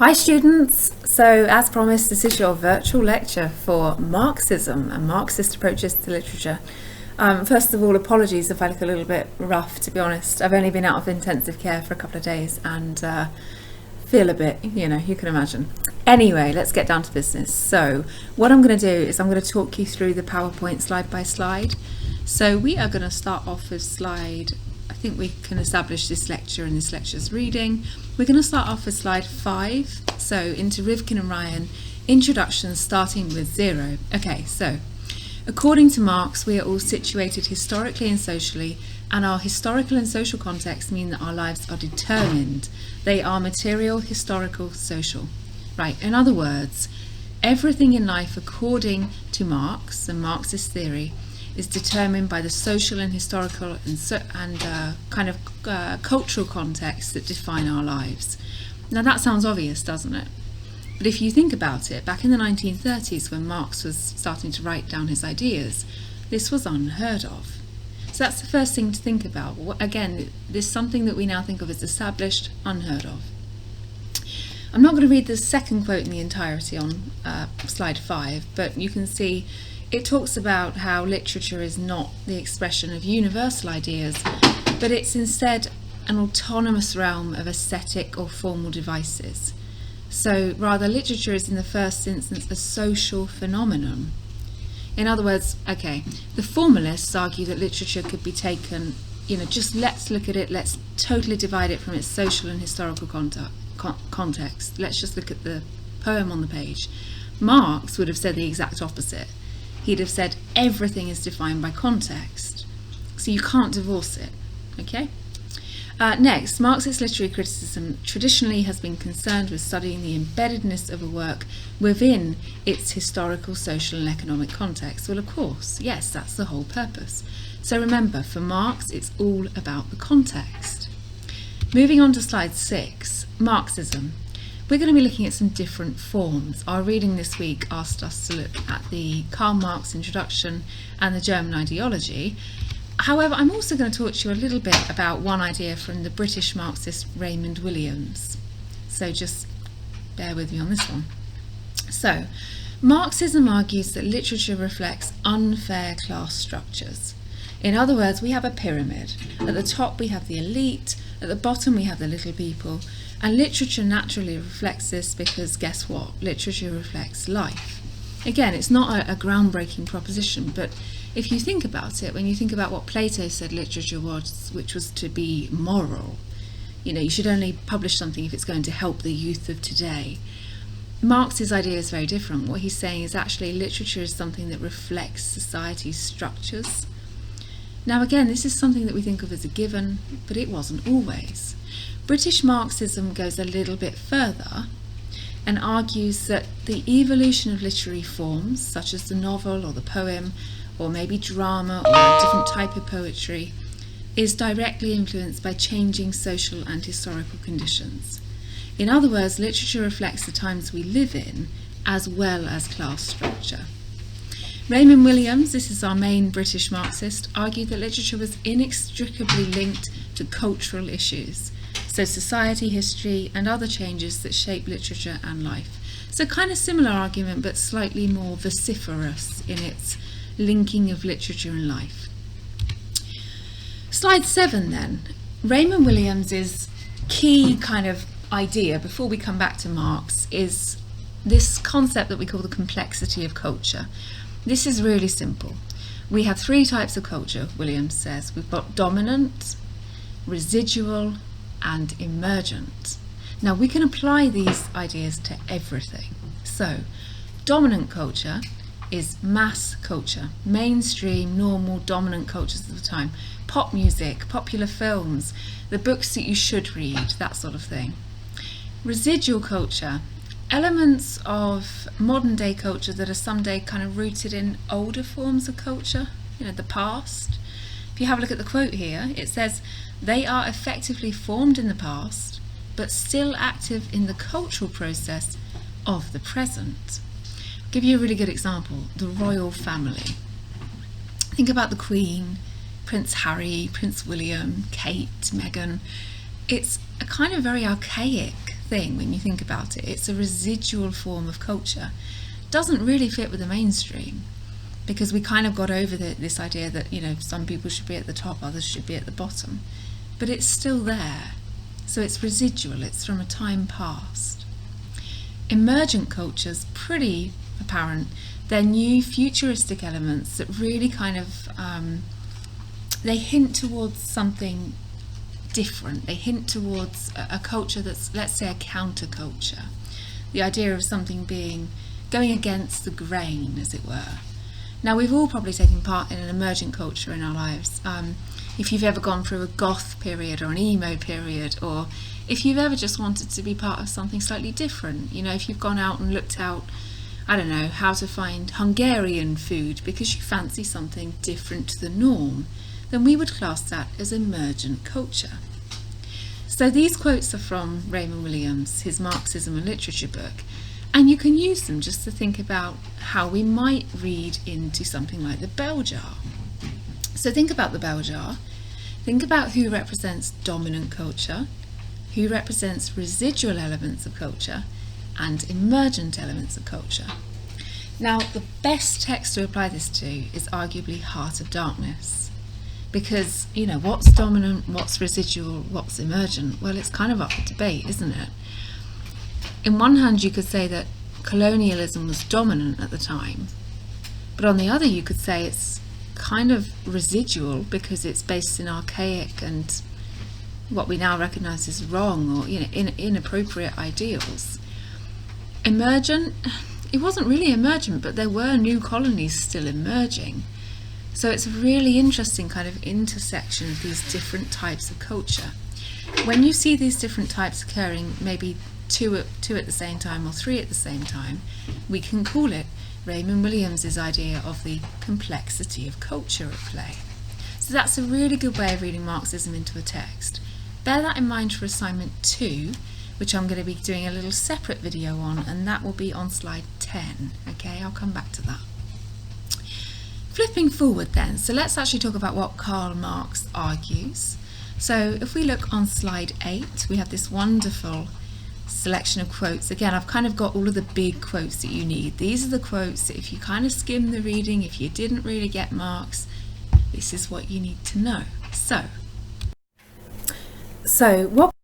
Hi students! So as promised, this is your virtual lecture for Marxism and Marxist approaches to literature. First of all, apologies if I look a little bit rough, to be honest. I've only been out of intensive care for a couple of days and feel a bit, you can imagine. Anyway, let's get down to business. So what I'm going to do is I'm going to talk you through the PowerPoint slide by slide. So we are going to start off with slide, I think we can establish this lecture and this lecture's reading. We're going to start off with slide 5, so into Rivkin and Ryan, introduction starting with 0. Okay, so according to Marx, we are all situated historically and socially, and our historical and social contexts mean that our lives are determined. They are material, historical, social. Right, in other words, everything in life according to Marx and Marxist theory is determined by the social and historical and cultural contexts that define our lives. Now that sounds obvious, doesn't it? But if you think about it, back in the 1930s when Marx was starting to write down his ideas, this was unheard of. So that's the first thing to think about. Again, this is something that we now think of as established, unheard of. I'm not going to read the second quote in the entirety on slide 5, but you can see it talks about how literature is not the expression of universal ideas, but it's instead an autonomous realm of aesthetic or formal devices. So rather, literature is in the first instance a social phenomenon. In other words, the formalists argue that literature could be taken, just let's look at it, let's totally divide it from its social and historical context. Let's just look at the poem on the page. Marx would have said the exact opposite. He'd have said everything is defined by context, so you can't divorce it, okay? Next, Marxist literary criticism traditionally has been concerned with studying the embeddedness of a work within its historical, social and economic context. Well, of course, yes, that's the whole purpose. So remember, for Marx, it's all about the context. Moving on to slide 6, Marxism. We're going to be looking at some different forms. Our reading this week asked us to look at the Karl Marx introduction and the German ideology. However, I'm also going to talk to you a little bit about one idea from the British Marxist Raymond Williams. So just bear with me on this one. So, Marxism argues that literature reflects unfair class structures. In other words, we have a pyramid. At the top we have the elite, at the bottom we have the little people, and literature naturally reflects this because guess what? Literature reflects life. Again, it's not a groundbreaking proposition, but if you think about it, when you think about what Plato said literature was, which was to be moral, you should only publish something if it's going to help the youth of today. Marx's idea is very different. What he's saying is actually literature is something that reflects society's structures. Now again, this is something that we think of as a given, but it wasn't always. British Marxism goes a little bit further and argues that the evolution of literary forms, such as the novel or the poem, or maybe drama or a different type of poetry, is directly influenced by changing social and historical conditions. In other words, literature reflects the times we live in as well as class structure. Raymond Williams, this is our main British Marxist, argued that literature was inextricably linked to cultural issues, so society, history and other changes that shape literature and life. So kind of similar argument, but slightly more vociferous in its linking of literature and life. Slide 7 then. Raymond Williams's key kind of idea, before we come back to Marx, is this concept that we call the complexity of culture. This is really simple. We have 3 types of culture, Williams says. We've got dominant, residual, and emergent. Now we can apply these ideas to everything. So, dominant culture is mass culture, mainstream, normal, dominant cultures of the time. Pop music, popular films, the books that you should read, that sort of thing. Residual culture, elements of modern day culture that are someday kind of rooted in older forms of culture, the past. If you have a look at the quote here, it says, they are effectively formed in the past, but still active in the cultural process of the present. I'll give you a really good example, the royal family. Think about the Queen, Prince Harry, Prince William, Kate, Meghan. It's a kind of very archaic thing when you think about it. It's a residual form of culture. Doesn't really fit with the mainstream, because we kind of got over this idea that, you know, some people should be at the top, others should be at the bottom. But it's still there. So it's residual, it's from a time past. Emergent culture's pretty apparent. They're new futuristic elements that really kind of, they hint towards something different. They hint towards a culture that's, let's say, a counterculture. The idea of something going against the grain, as it were. Now, we've all probably taken part in an emergent culture in our lives. If you've ever gone through a goth period or an emo period, or if you've ever just wanted to be part of something slightly different, you know, if you've gone out and looked out, I don't know, how to find Hungarian food because you fancy something different to the norm, then we would class that as emergent culture. So these quotes are from Raymond Williams, his Marxism and Literature book, and you can use them just to think about how we might read into something like the bell jar. So think about the bell jar. Think about who represents dominant culture, who represents residual elements of culture, and emergent elements of culture. Now, the best text to apply this to is arguably Heart of Darkness, because, you know, what's dominant, what's residual, what's emergent? Well, it's kind of up for debate, isn't it? In one hand, you could say that colonialism was dominant at the time, but on the other, you could say it's kind of residual because it's based in archaic and what we now recognise as wrong, or, you know, inappropriate ideals. Emergent, it wasn't really emergent, but there were new colonies still emerging. So it's a really interesting kind of intersection of these different types of culture. When you see these different types occurring, maybe two at the same time or three at the same time, we can call it Raymond Williams's idea of the complexity of culture at play. So that's a really good way of reading Marxism into a text. Bear that in mind for assignment 2, which I'm going to be doing a little separate video on, and that will be on slide 10. Okay, I'll come back to that. Flipping forward then, so let's actually talk about what Karl Marx argues. So if we look on slide 8, we have this wonderful selection of quotes. Again, I've kind of got all of the big quotes that you need. These are the quotes that if you kind of skim the reading, if you didn't really get Marx, this is what you need to know. So what